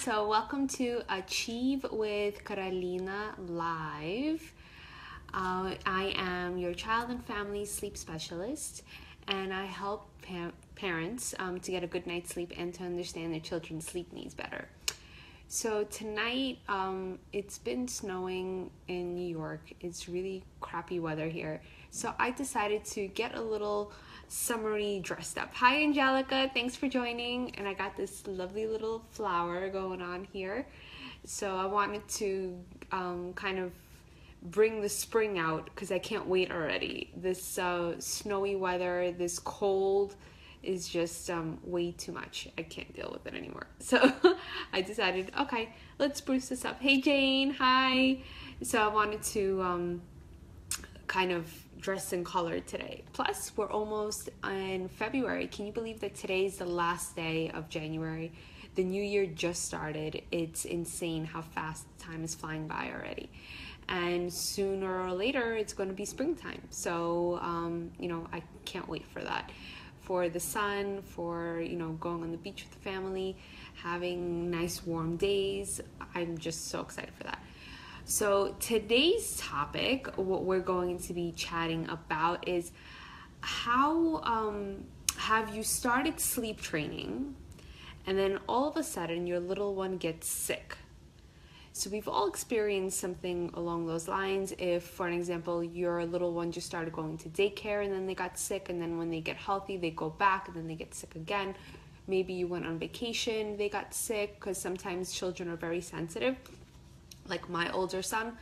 So welcome to Achieve with Carolina Live. I am your child and family sleep specialist, and I help parents to get a good night's sleep and to understand their children's sleep needs better. So tonight, it's been snowing in New York. It's really crappy weather here. So I decided to get a little summery dressed up. Hi, Angelica. Thanks for joining. And I got this lovely little flower going on here. So I wanted to kind of bring the spring out because I can't wait already. This snowy weather, this cold is just way too much. I can't deal with it anymore. So I decided, okay, let's spruce this up. Hey, Jane. Hi. So I wanted to kind of dress in color today. Plus, we're almost in February. Can you believe that today is the last day of January? The new year just started. It's insane how fast time is flying by already. And sooner or later, it's going to be springtime. So, I can't wait for that. For the sun, for, going on the beach with the family, having nice warm days. I'm just so excited for that. So today's topic, what we're going to be chatting about is how have you started sleep training and then all of a sudden your little one gets sick? So we've all experienced something along those lines. If, for an example, your little one just started going to daycare and then they got sick, and then when they get healthy, they go back and then they get sick again. Maybe you went on vacation, they got sick, because sometimes children are very sensitive. Like my older son,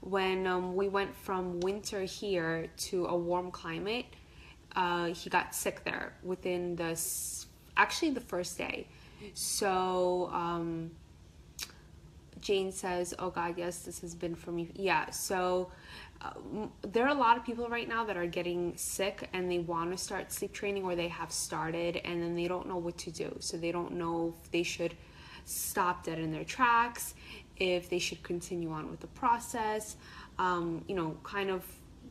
when we went from winter here to a warm climate, he got sick there within the first day. So Jane says, oh God, yes, this has been for me. Yeah, so there are a lot of people right now that are getting sick and they want to start sleep training, or they have started and then they don't know what to do. So they don't know if they should stop dead in their tracks, if they should continue on with the process, kind of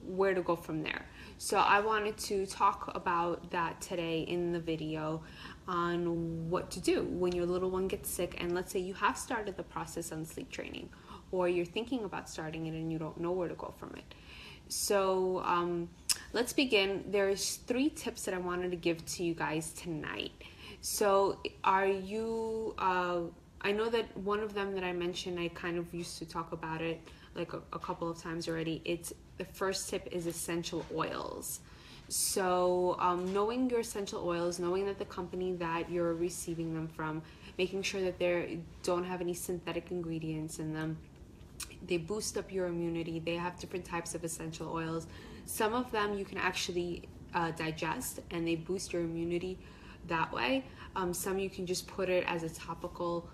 where to go from there. So I wanted to talk about that today in the video on what to do when your little one gets sick, and let's say you have started the process on sleep training, or you're thinking about starting it and you don't know where to go from it. So let's begin. There's 3 tips that I wanted to give to you guys tonight. So are you, I know that one of them that I mentioned, I kind of used to talk about it like a couple of times already. It's the first tip is essential oils. So knowing your essential oils, knowing that the company that you're receiving them from, making sure that they don't have any synthetic ingredients in them. They boost up your immunity. They have different types of essential oils. Some of them you can actually digest, and they boost your immunity that way. Some you can just put it as a topical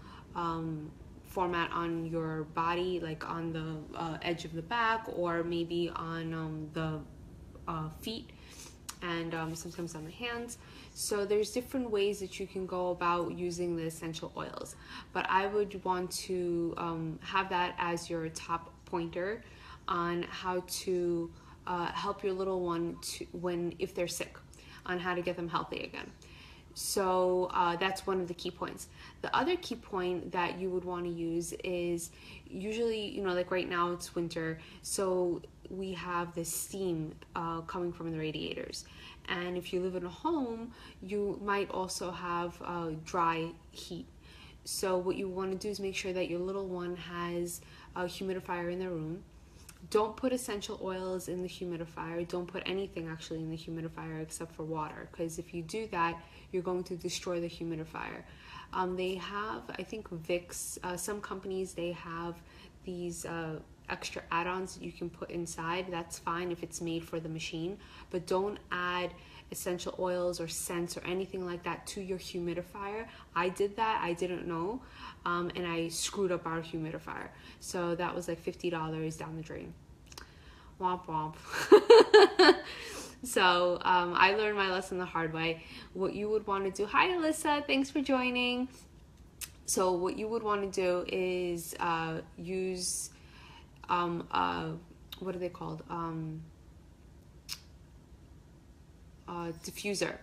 format on your body, like on the edge of the back, or maybe on the feet, and sometimes on the hands. So there's different ways that you can go about using the essential oils, but I would want to have that as your top pointer on how to help your little one if they're sick, on how to get them healthy again. So that's one of the key points. The other key point that you would want to use is usually, like right now it's winter, so we have this steam coming from the radiators. And if you live in a home, you might also have dry heat. So what you want to do is make sure that your little one has a humidifier in their room. Don't put essential oils in the humidifier. Don't put anything actually in the humidifier except for water, because if you do that, you're going to destroy the humidifier. They have, I think Vicks, some companies, they have these extra add-ons that you can put inside. That's fine if it's made for the machine, but don't add essential oils or scents or anything like that to your humidifier. I did that, I didn't know, and I screwed up our humidifier. So that was like $50 down the drain. Womp womp. So I learned my lesson the hard way. What you would want to do, hi Alyssa, thanks for joining. So what you would want to do is use, what are they called? Diffuser.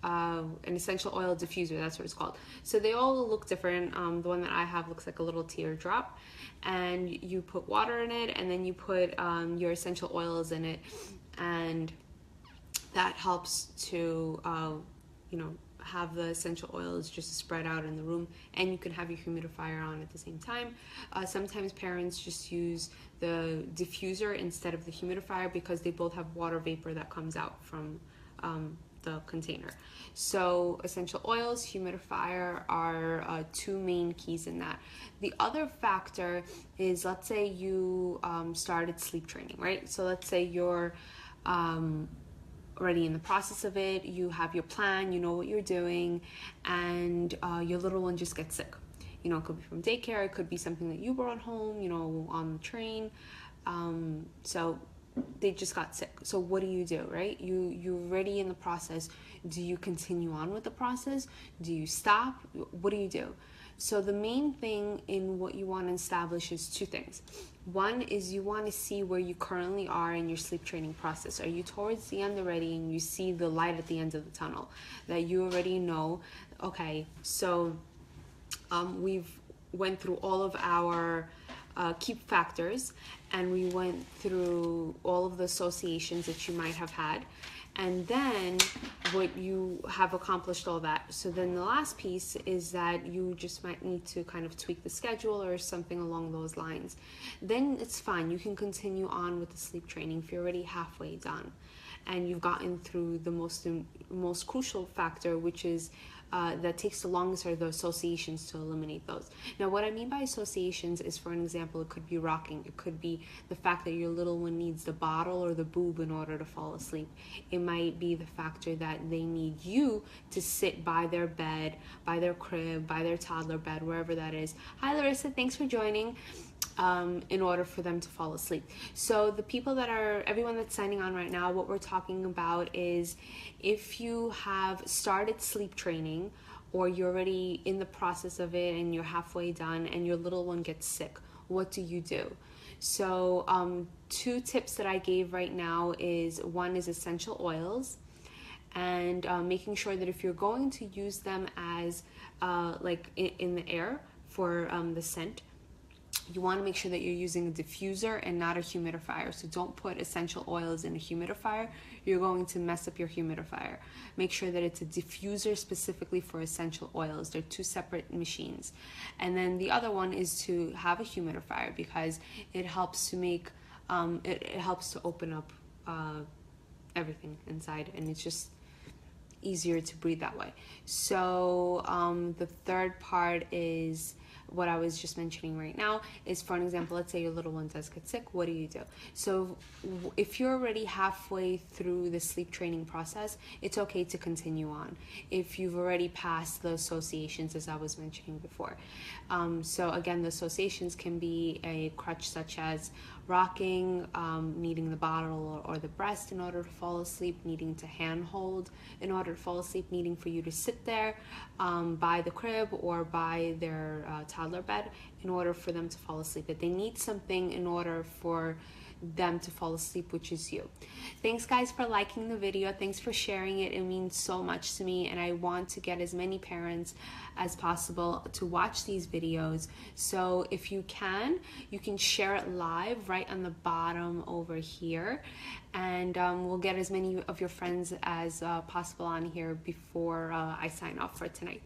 an essential oil diffuser. That's what it's called. So they all look different. The one that I have looks like a little teardrop, and you put water in it, and then you put your essential oils in it, and that helps to have the essential oils just spread out in the room, and you can have your humidifier on at the same time. Sometimes parents just use the diffuser instead of the humidifier because they both have water vapor that comes out from the container. So essential oils, humidifier are two main keys in that. The other factor is, let's say you started sleep training, right? So let's say you're already in the process of it, you have your plan, you know what you're doing, and your little one just gets sick. It could be from daycare, it could be something that you brought home, on the train. So they just got sick. So what do, right? You're already in the process. Do you continue on with the process? Do you stop? What do? So the main thing in what you want to establish is two things. One is you want to see where you currently are in your sleep training process. Are you towards the end already and you see the light at the end of the tunnel? That you already know, okay, so we've went through all of our keep factors, and we went through all of the associations that you might have had, and then what you have accomplished all that. So then the last piece is that you just might need to kind of tweak the schedule or something along those lines. Then it's fine, you can continue on with the sleep training if you're already halfway done and you've gotten through the most crucial factor, which is that takes the longest, are the associations, to eliminate those. Now, what I mean by associations is, for an example, it could be rocking. It could be the fact that your little one needs the bottle or the boob in order to fall asleep. It might be the factor that they need you to sit by their bed, by their crib, by their toddler bed, wherever that is. Hi, Larissa. Thanks for joining. In order for them to fall asleep. So everyone that's signing on right now, what we're talking about is if you have started sleep training or you're already in the process of it and you're halfway done and your little one gets sick, what do? So two tips that I gave right now is, one is essential oils, and making sure that if you're going to use them as like in the air for the scent, you want to make sure that you're using a diffuser and not a humidifier. So don't put essential oils in a humidifier. You're going to mess up your humidifier. Make sure that it's a diffuser specifically for essential oils. They're two separate machines. And then the other one is to have a humidifier, because it helps to make, it helps to open up everything inside, and it's just easier to breathe that way. So the third part is what I was just mentioning right now is, for an example, let's say your little one does get sick, what do? So if you're already halfway through the sleep training process, it's okay to continue on if you've already passed the associations, as I was mentioning before. So again, the associations can be a crutch such as rocking, needing the bottle or the breast in order to fall asleep, needing to hand hold in order to fall asleep, needing for you to sit there by the crib or by their toddler bed in order for them to fall asleep. That they need something in order for them to fall asleep, which is you. Thanks guys for liking the video. Thanks for sharing it. It means so much to me, and I want to get as many parents as possible to watch these videos. So if you can share it live right on the bottom over here, and we'll get as many of your friends as possible on here before I sign off for tonight.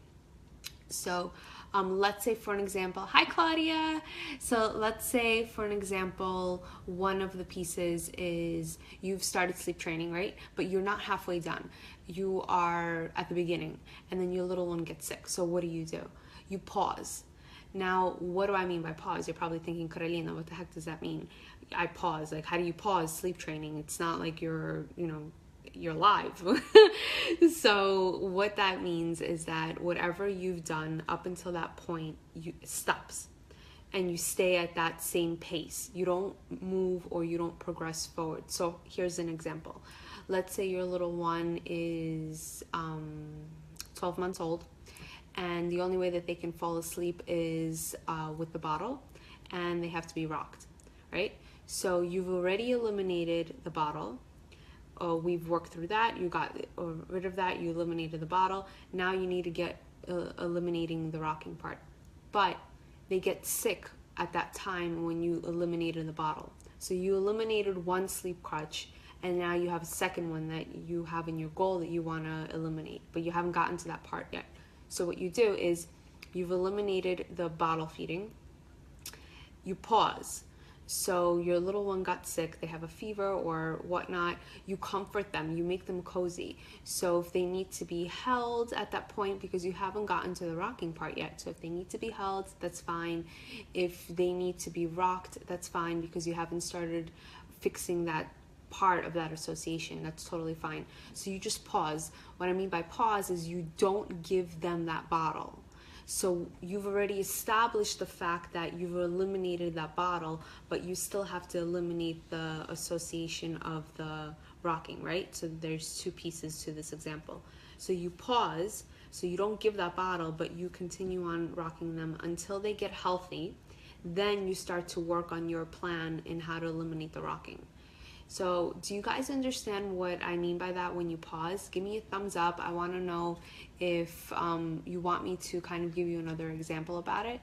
So let's say, for an example, hi Claudia. So let's say, for an example, one of the pieces is you've started sleep training, right? But you're not halfway done. You are at the beginning, and then your little one gets sick. So what do? You pause. Now, what do I mean by pause? You're probably thinking, Carolina, what the heck does that mean? I pause. Like, how do you pause sleep training? It's not like you're live. So what that means is that whatever you've done up until that point, stops, and you stay at that same pace. You don't move or you don't progress forward. So here's an example. Let's say your little one is 12 months old, and the only way that they can fall asleep is with the bottle, and they have to be rocked, right? So you've already eliminated the bottle. we've worked through that. You got rid of that. You eliminated the bottle. Now you need to get eliminating the rocking part. But they get sick at that time when you eliminated the bottle. So you eliminated one sleep crutch, and now you have a second one that you have in your goal that you want to eliminate, but you haven't gotten to that part yet. So what you do is you've eliminated the bottle feeding. You pause. So your little one got sick, they have a fever or whatnot, you comfort them, you make them cozy. So if they need to be held at that point, because you haven't gotten to the rocking part yet, so if they need to be held, that's fine. If they need to be rocked, that's fine, because you haven't started fixing that part of that association. That's totally fine. So you just pause. What I mean by pause is you don't give them that bottle. So you've already established the fact that you've eliminated that bottle, but you still have to eliminate the association of the rocking, right? So there's two pieces to this example. So you pause, so you don't give that bottle, but you continue on rocking them until they get healthy. Then you start to work on your plan in how to eliminate the rocking. So do you guys understand what I mean by that when you pause? Give me a thumbs up. I want to know if you want me to kind of give you another example about it.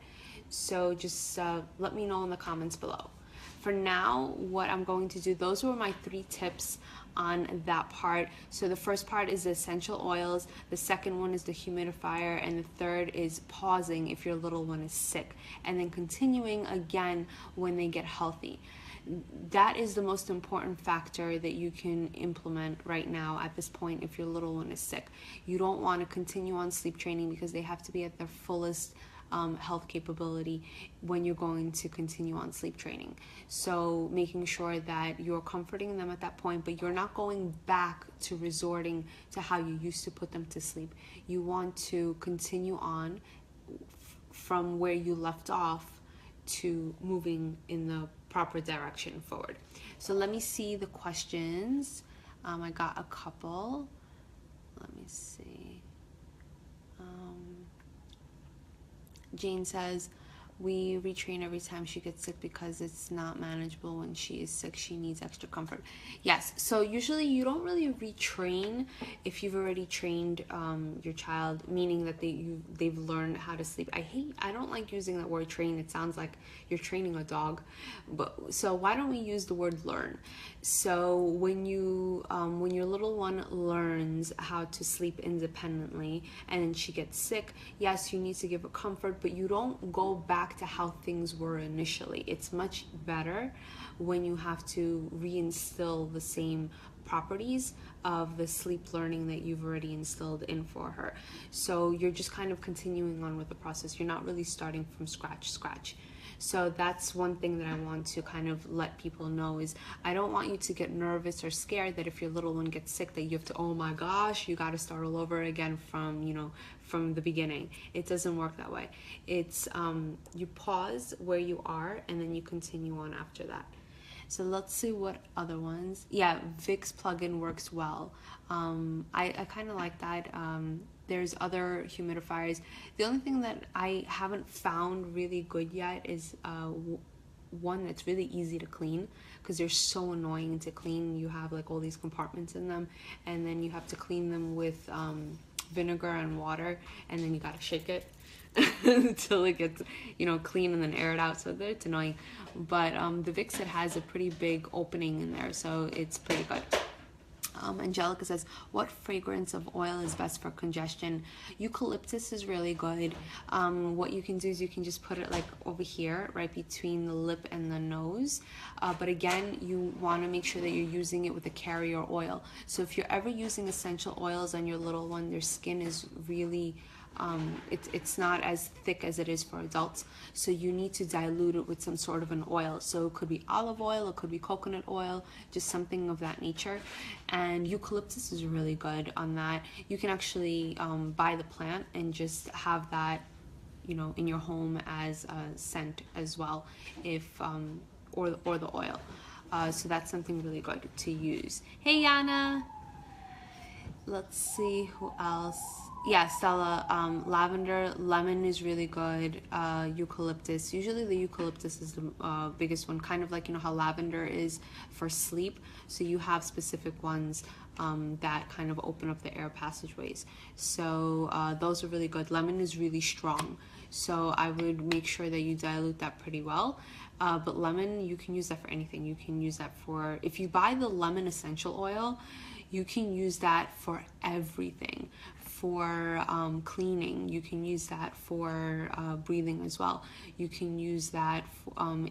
So just let me know in the comments below. For now, what I'm going to do, those were my 3 tips on that part. So the first part is the essential oils, the second one is the humidifier, and the third is pausing if your little one is sick, and then continuing again when they get healthy. That is the most important factor that you can implement right now at this point if your little one is sick. You don't want to continue on sleep training because they have to be at their fullest health capability when you're going to continue on sleep training. So making sure that you're comforting them at that point, but you're not going back to resorting to how you used to put them to sleep. You want to continue on from where you left off to moving in the proper direction forward. So let me see the questions. I got a couple. Let me see. Jane says, we retrain every time she gets sick because it's not manageable when she is sick. She needs extra comfort. Yes, so usually you don't really retrain if you've already trained your child, meaning that they've learned how to sleep. I don't like using that word train. It sounds like you're training a dog. But so why don't we use the word learn? So when your little one learns how to sleep independently and then she gets sick, yes, you need to give her comfort, but you don't go back to how things were initially. It's much better when you have to reinstill the same properties of the sleep learning that you've already instilled in for her. So you're just kind of continuing on with the process. You're not really starting from scratch. So that's one thing that I want to kind of let people know is I don't want you to get nervous or scared that if your little one gets sick that you have to, oh my gosh, you got to start all over again from the beginning. It doesn't work that way. It's you pause where you are and then you continue on after that. So let's see what other ones. Yeah, Vicks plugin works well. I kind of like that. There's other humidifiers. The only thing that I haven't found really good yet is one that's really easy to clean, because they're so annoying to clean. You have like all these compartments in them, and then you have to clean them with vinegar and water, and then you gotta shake it until it gets clean and then air it out. So it's annoying. But the Vicks, it has a pretty big opening in there, so it's pretty good. Angelica says, what fragrance of oil is best for congestion? Eucalyptus is really good. What you can do is you can just put it like over here, right between the lip and the nose. But again, you want to make sure that you're using it with a carrier oil. So if you're ever using essential oils on your little one, their skin is really it's not as thick as it is for adults, so you need to dilute it with some sort of an oil. So it could be olive oil, it could be coconut oil, just something of that nature. And eucalyptus is really good on that. You can actually buy the plant and just have that in your home as a scent as well, if or the oil. So that's something really good to use. Hey Yana, let's see who else. Yeah, Stella. Lavender, lemon is really good. Eucalyptus. Usually the eucalyptus is the biggest one. Kind of like, you know how lavender is for sleep. So you have specific ones that kind of open up the air passageways. So those are really good. Lemon is really strong. So I would make sure that you dilute that pretty well. But lemon, you can use that for anything. You can use that for, if you buy the lemon essential oil, you can use that for everything. For cleaning, you can use that for breathing as well. You can use that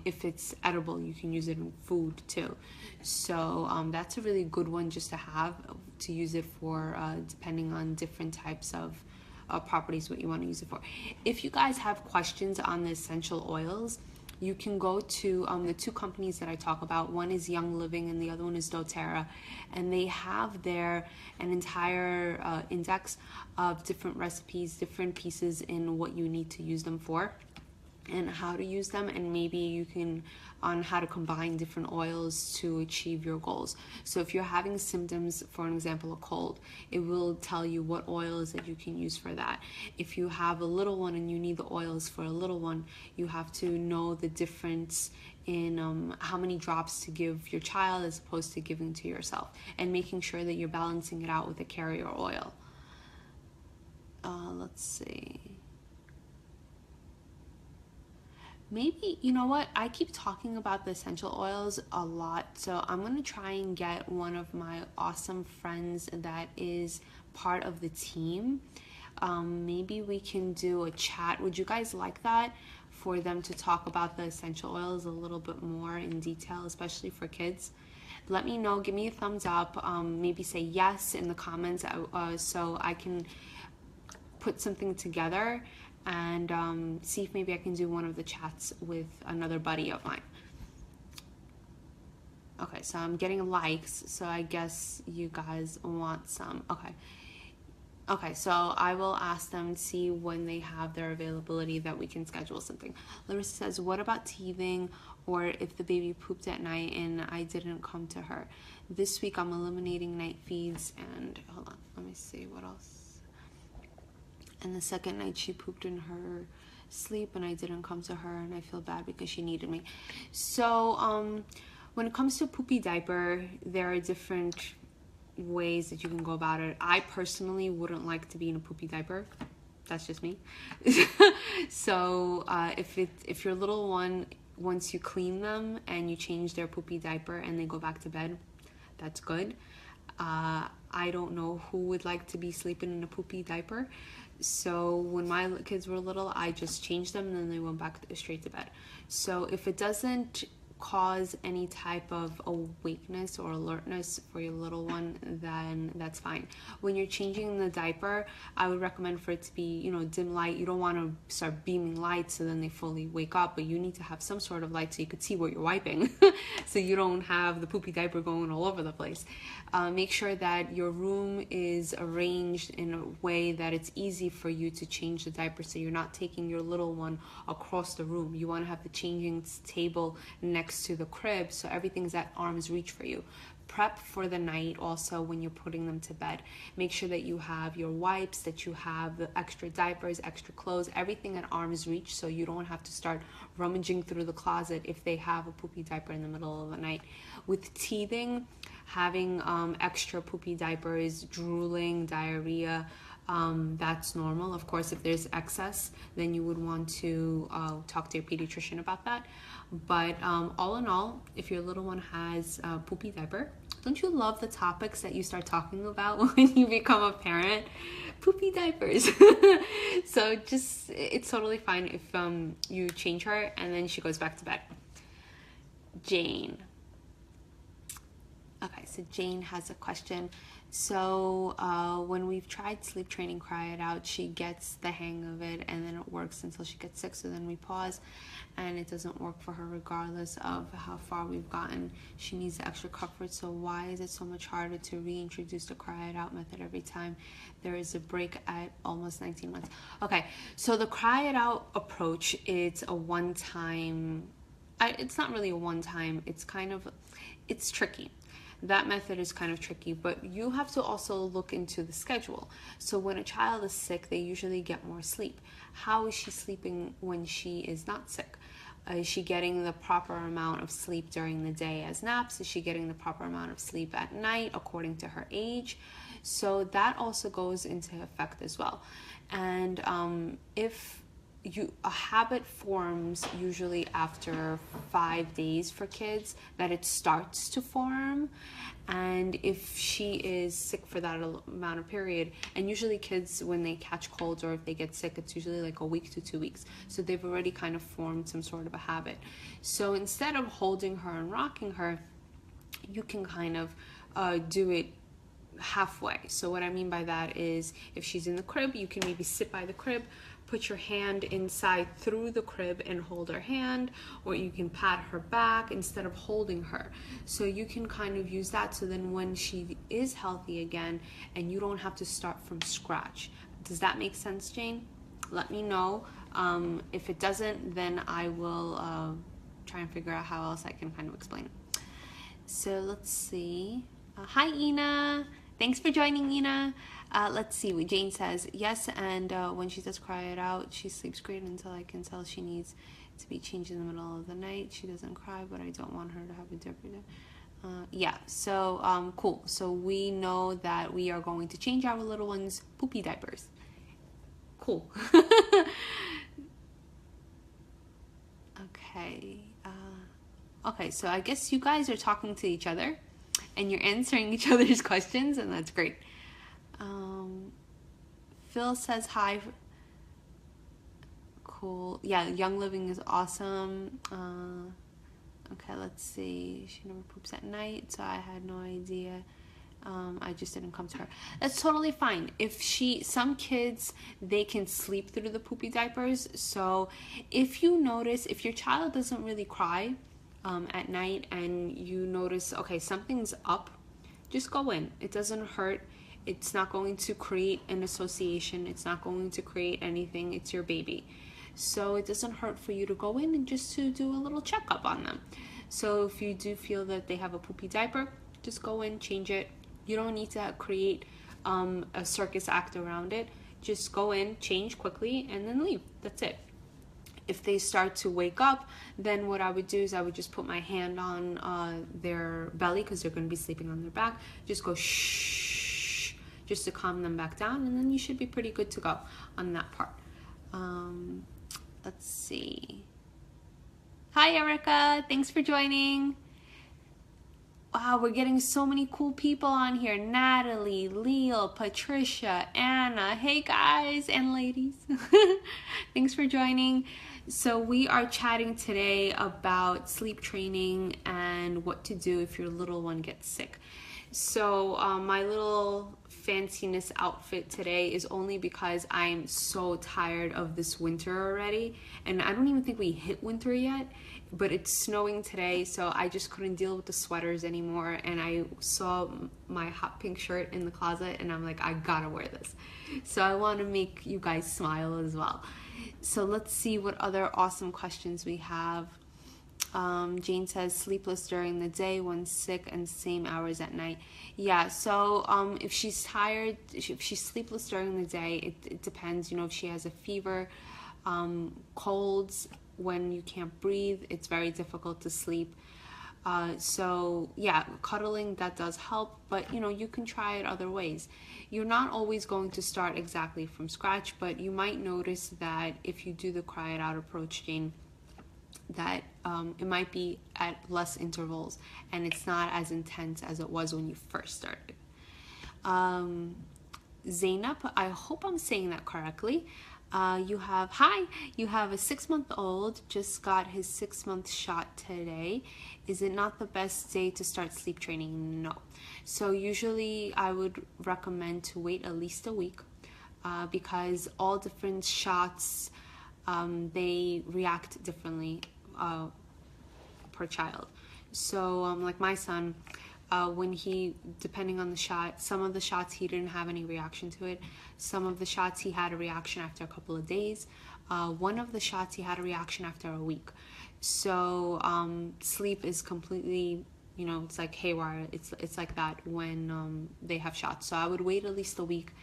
if it's edible, you can use it in food too. So that's a really good one just to have, to use it for depending on different types of properties, what you want to use it for. If you guys have questions on the essential oils, you can go to the two companies that I talk about. One is Young Living and the other one is doTERRA, and they have there an entire index of different recipes, different pieces in what you need to use them for and how to use them, and maybe you can on how to combine different oils to achieve your goals. So if you're having symptoms, for an example, a cold, it will tell you what oils that you can use for that. If you have a little one and you need the oils for a little one, you have to know the difference in how many drops to give your child as opposed to giving to yourself, and making sure that you're balancing it out with a carrier oil. Let's see. Maybe, you know what, I keep talking about the essential oils a lot, so I'm going to try and get one of my awesome friends that is part of the team. Maybe we can do a chat. Would you guys like that? For them to talk about the essential oils a little bit more in detail, especially for kids. Let me know, give me a thumbs up, maybe say yes in the comments so I can put something together and see if maybe I can do one of the chats with another buddy of mine. Okay, so I'm getting likes, so I guess you guys want some. Okay, so I will ask them to see when they have their availability that we can schedule something. Larissa says, what about teething or if the baby pooped at night and I didn't come to her? This week I'm eliminating night feeds and, hold on, let me see what else. And the second night she pooped in her sleep and I didn't come to her and I feel bad because she needed me. So when it comes to a poopy diaper, there are different ways that you can go about it. I personally wouldn't like to be in a poopy diaper. That's just me. So if your little one, once you clean them and you change their poopy diaper and they go back to bed, that's good. I don't know who would like to be sleeping in a poopy diaper. So when my kids were little, I just changed them and then they went back straight to bed. So if it doesn't cause any type of awakeness or alertness for your little one, then that's fine. When you're changing the diaper, I would recommend for it to be, you know, dim light. You don't want to start beaming light so then they fully wake up, but you need to have some sort of light so you could see what you're wiping so you don't have the poopy diaper going all over the place. Make sure that your room is arranged in a way that it's easy for you to change the diaper so you're not taking your little one across the room. You want to have the changing table next to the crib so everything's at arm's reach for you. Prep for the night also when you're putting them to bed. Make sure that you have your wipes, that you have the extra diapers, extra clothes, everything at arm's reach so you don't have to start rummaging through the closet if they have a poopy diaper in the middle of the night. With teething, having extra poopy diapers, drooling, diarrhea, that's normal. Of course, if there's excess, then you would want to talk to your pediatrician about that. But all in all, if your little one has a poopy diaper, don't you love the topics that you start talking about when you become a parent? Poopy diapers. So just, it's totally fine if you change her and then she goes back to bed. Jane. Okay, so Jane has a question. So when we've tried sleep training, cry it out, she gets the hang of it and then it works until she gets sick. So then we pause and it doesn't work for her regardless of how far we've gotten. She needs the extra comfort. So why is it so much harder to reintroduce the cry it out method every time there is a break at almost 19 months? Okay, so the cry it out approach, it's a one-time, it's not really a one-time, it's kind of, it's tricky. that method is kind of tricky, but you have to also look into the schedule. So when a child is sick, they usually get more sleep. How is she sleeping when she is not sick? Is she getting the proper amount of sleep during the day as naps? Is she getting the proper amount of sleep at night according to her age? So that also goes into effect as well. And if a habit forms usually after 5 days for kids, that it starts to form. And if she is sick for that amount of period, and usually kids, when they catch colds or if they get sick, it's usually like a week to 2 weeks, so they've already kind of formed some sort of a habit. So instead of holding her and rocking her, you can kind of do it halfway. So what I mean by that is, if she's in the crib, you can maybe sit by the crib, put your hand inside through the crib and hold her hand, or you can pat her back instead of holding her. So you can kind of use that, so then when she is healthy again and you don't have to start from scratch. Does that make sense, Jane? Let me know. If it doesn't, then I will try and figure out how else I can kind of explain it. So let's see. Hi, Ina. Thanks for joining, Ina. Let's see what Jane says. Yes, and when she does cry it out, she sleeps great until I can tell she needs to be changed in the middle of the night. She doesn't cry, but I don't want her to have a different. Yeah, so cool. So we know that we are going to change our little ones' poopy diapers. Cool. Okay. Okay, so I guess you guys are talking to each other and you're answering each other's questions, and that's great. Phil says hi. Cool. Yeah, Young Living is awesome. Okay, let's see. She never poops at night, so I had no idea. I just didn't come to her. That's totally fine. Some kids, they can sleep through the poopy diapers. So if you notice, if your child doesn't really cry at night and you notice, okay, something's up, just go in. It doesn't hurt. It's not going to create an association. It's not going to create anything. It's your baby. So it doesn't hurt for you to go in and just to do a little checkup on them. So if you do feel that they have a poopy diaper, just go in, change it. You don't need to create a circus act around it. Just go in, change quickly, and then leave. That's it. If they start to wake up, then what I would do is I would just put my hand on their belly, because they're going to be sleeping on their back. Just go shh, just to calm them back down, and then you should be pretty good to go on that part. Let's see. Hi, Erica. Thanks for joining. Wow, we're getting so many cool people on here. Natalie, Leo, Patricia, Anna. Hey, guys and ladies. Thanks for joining. So we are chatting today about sleep training and what to do if your little one gets sick. So my little fanciness outfit today is only because I'm so tired of this winter already. And I don't even think we hit winter yet, but it's snowing today, so I just couldn't deal with the sweaters anymore. And I saw my hot pink shirt in the closet and I'm like, I gotta wear this. So I want to make you guys smile as well. So let's see what other awesome questions we have. Jane says sleepless during the day when sick and same hours at night. Yeah, so if she's tired, if she's sleepless during the day, it depends. You know, if she has a fever, colds, when you can't breathe, it's very difficult to sleep. So yeah, cuddling, that does help, but you know, you can try it other ways. You're not always going to start exactly from scratch, but you might notice that if you do the cry it out approach, Jane, that it might be at less intervals and it's not as intense as it was when you first started. Zainab, I hope I'm saying that correctly. You have a 6-month-old, just got his 6-month shot today. Is it not the best day to start sleep training? No. So usually I would recommend to wait at least a week because all different shots, they react differently per child. So like my son, when depending on the shot, some of the shots he didn't have any reaction to it. Some of the shots he had a reaction after a couple of days. One of the shots he had a reaction after a week. So sleep is completely, you know, it's like haywire. It's like that when they have shots. So I would wait at least a week,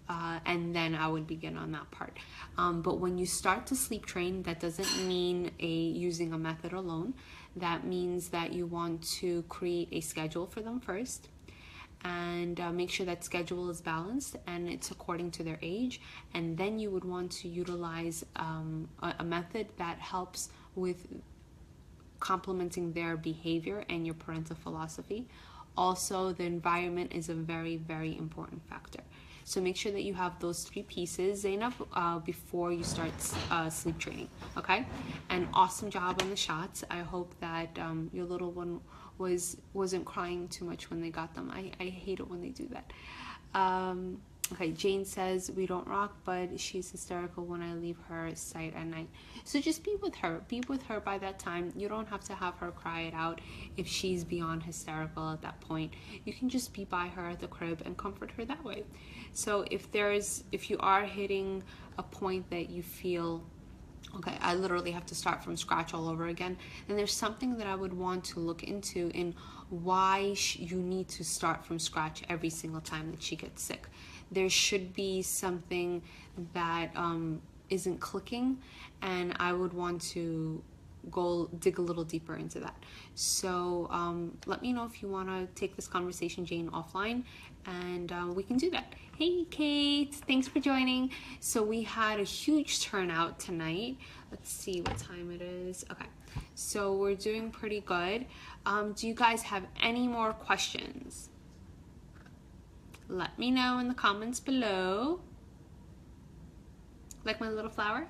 and then I would begin on that part. But when you start to sleep train, that doesn't mean using a method alone. That means that you want to create a schedule for them first, and make sure that schedule is balanced and it's according to their age. And then you would want to utilize a method that helps with complementing their behavior and your parental philosophy. Also, the environment is a very, very important factor. So make sure that you have those 3 pieces, Zainab, before you start sleep training, okay? And awesome job on the shots. I hope that your little one wasn't crying too much when they got them. I hate it when they do that. Okay, Jane says, we don't rock, but she's hysterical when I leave her sight at night. So just be with her. Be with her by that time. You don't have to have her cry it out if she's beyond hysterical at that point. You can just be by her at the crib and comfort her that way. So if you are hitting a point that you feel, okay, I literally have to start from scratch all over again, then there's something that I would want to look into in why you need to start from scratch every single time that she gets sick. There should be something that isn't clicking, and I would want to go dig a little deeper into that. So let me know if you want to take this conversation, Jane, offline, and we can do that. Hey Kate, thanks for joining. So we had a huge turnout tonight. Let's see what time it is. Okay, so we're doing pretty good. Do you guys have any more questions? Let me know in the comments below. Like my little flower?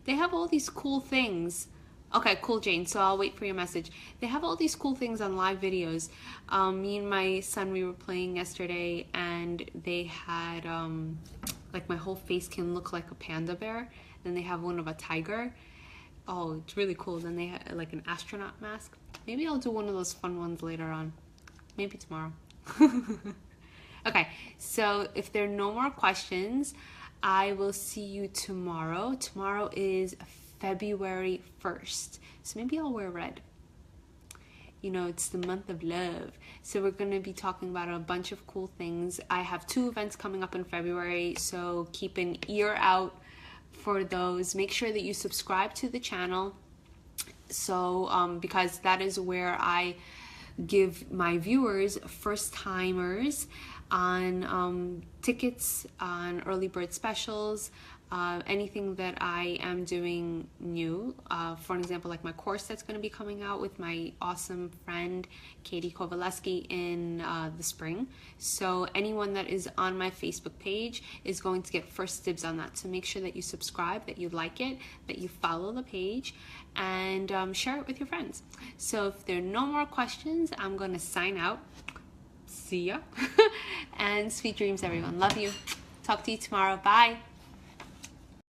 They have all these cool things. Okay, cool, Jane. So I'll wait for your message. They have all these cool things on live videos. Me and my son, we were playing yesterday, and they had like my whole face can look like a panda bear. Then they have one of a tiger. Oh, it's really cool. Then they have like an astronaut mask. Maybe I'll do one of those fun ones later on. Maybe tomorrow. Okay, so if there are no more questions, I will see you tomorrow. Tomorrow is February 1st. So maybe I'll wear red. You know, it's the month of love. So we're going to be talking about a bunch of cool things. I have 2 events coming up in February, so keep an ear out for those. Make sure that you subscribe to the channel. So because that is where I give my viewers, first timers, on tickets, on early bird specials, anything that I am doing new. For an example, like my course that's going to be coming out with my awesome friend Katie Kowaleski in the spring. So anyone that is on my Facebook page is going to get first dibs on that. So make sure that you subscribe, that you like it, that you follow the page, and share it with your friends. So if there are no more questions, I'm going to sign out. See ya. And sweet dreams, everyone. Love you. Talk to you tomorrow. Bye.